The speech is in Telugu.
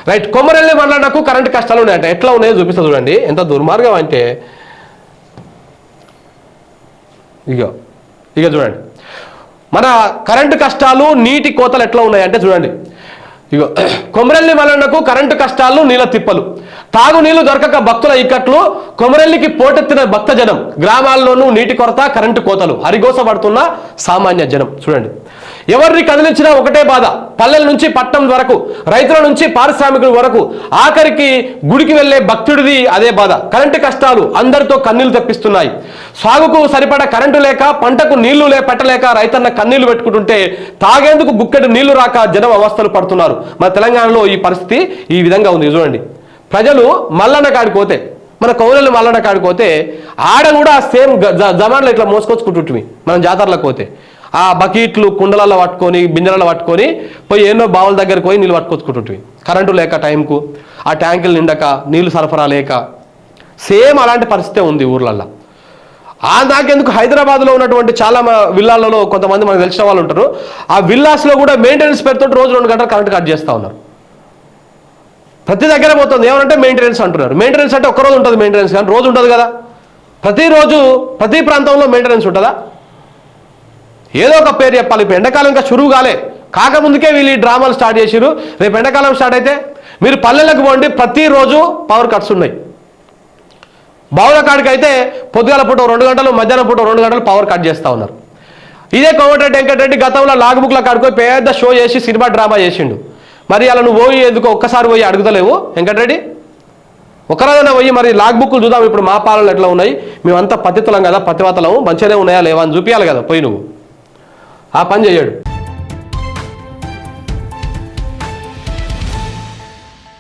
రైట్. కొమరెల్లి మండలకు కరెంటు కష్టాలు ఉన్నాయంట. ఎట్లా ఉన్నాయో చూపిస్తా చూడండి. ఎంత దుర్మార్గం అంటే ఇక చూడండి మన కరెంటు కష్టాలు, నీటి కోతలు ఎట్లా ఉన్నాయంటే చూడండి. ఇగో కొమరెల్లి మండలకు కరెంటు కష్టాలు, నీళ్ళ తిప్పలు, తాగునీళ్లు దొరకక భక్తుల ఇక్కట్లు, కొమరెల్లికి పోటెత్తిన భక్తజనం, గ్రామాల్లోనూ నీటి కొరత, కరెంటు కోతలు, హరిగోసపడుతున్న సామాన్య జనం. చూడండి, ఎవరిని కదిలించినా ఒకటే బాధ. పల్లెల నుంచి పట్టణం వరకు, రైతుల నుంచి పారిశ్రామికుల వరకు, ఆఖరికి గుడికి వెళ్లే భక్తుడిది అదే బాధ. కరెంటు కష్టాలు అందరితో కన్నీళ్లు తెప్పిస్తున్నాయి. సాగుకు సరిపడ కరెంటు లేక, పంటకు నీళ్లు పెట్టలేక రైతన్న కన్నీళ్లు పెట్టుకుంటుంటే తాగేందుకు గుక్కెడు నీళ్లు రాక జనం అవస్థలు పడుతున్నారు. మన తెలంగాణలో ఈ పరిస్థితి ఈ విధంగా ఉంది. చూడండి, ప్రజలు మల్లన్న కాడికి పోతే, మన కౌలలు మల్లన్న కాడికి పోతే ఆడ కూడా సేమ్ జమాన్లో ఇట్లా మోసుకొచ్చుకుంటుంటివి. మనం జాతరలకు పోతే ఆ బకెట్లు కుండలలో పట్టుకొని, బిందెలలో పట్టుకొని పోయి ఎన్నో బావుల దగ్గరికి పోయి నీళ్ళు పట్టుకొచ్చుకుంటుంటివి. కరెంటు లేక టైంకు, ఆ ట్యాంకులు నిండక, నీళ్లు సరఫరా లేక సేమ్ అలాంటి పరిస్థితే ఉంది ఊర్లల్లో. నాకెందుకు హైదరాబాద్లో ఉన్నటువంటి చాలా విల్లాలలో కొంతమంది మనకు తెలిసిన వాళ్ళు ఉంటారు. ఆ విల్లాస్లో కూడా మెయింటెనెన్స్ పేరుతో రోజు 2 గంటలు కరెంట్ కట్ చేస్తూ ఉన్నారు. ప్రతి దగ్గర పోతుంది. ఏమంటే మెయింటెనెన్స్ అంటున్నారు. మెయింటెనెన్స్ అంటే ఒక్కరోజు ఉంటుంది మెయింటెనెన్స్, కానీ రోజు ఉంటుంది కదా. ప్రతిరోజు ప్రతి ప్రాంతంలో మెయింటెనెన్స్ ఉంటుందా? ఏదో ఒక పేరు చెప్పాలి. ఇప్పుడు ఎండాకాలం ఇంకా చురువు కాకముందుకే వీళ్ళు ఈ డ్రామాలు స్టార్ట్ చేసిరు. రేపు ఎండాకాలం స్టార్ట్ అయితే మీరు పల్లెలకు పోండి, ప్రతిరోజు పవర్ కట్స్ ఉన్నాయి. బావుల కాడికి అయితే పొద్దుగాల పూట 2 గంటలు, మధ్యాహ్నం పూట 2 గంటలు పవర్ కట్ చేస్తూ ఉన్నారు. ఇదే కోమటిరెడ్డి వెంకటరెడ్డి గతంలో లాగ్బుక్ల కాడికి పెద్ద షో చేసి సినిమా డ్రామా చేసిండు. మరి అలా నువ్వు పోయి ఎందుకు ఒక్కసారి పోయి అడుగుతలేవు వెంకటరెడ్డి? ఒకరోజైనా పోయి మరి లాగ్బుక్లు చూద్దాం, ఇప్పుడు మా పాలనలు ఎట్లా ఉన్నాయి, మేమంతా పతితులం కదా, పతివతలం, మంచిగానే ఉన్నాయా లేవా అని చూపించాలి కదా. పోయి నువ్వు ఆ పని చేయడు.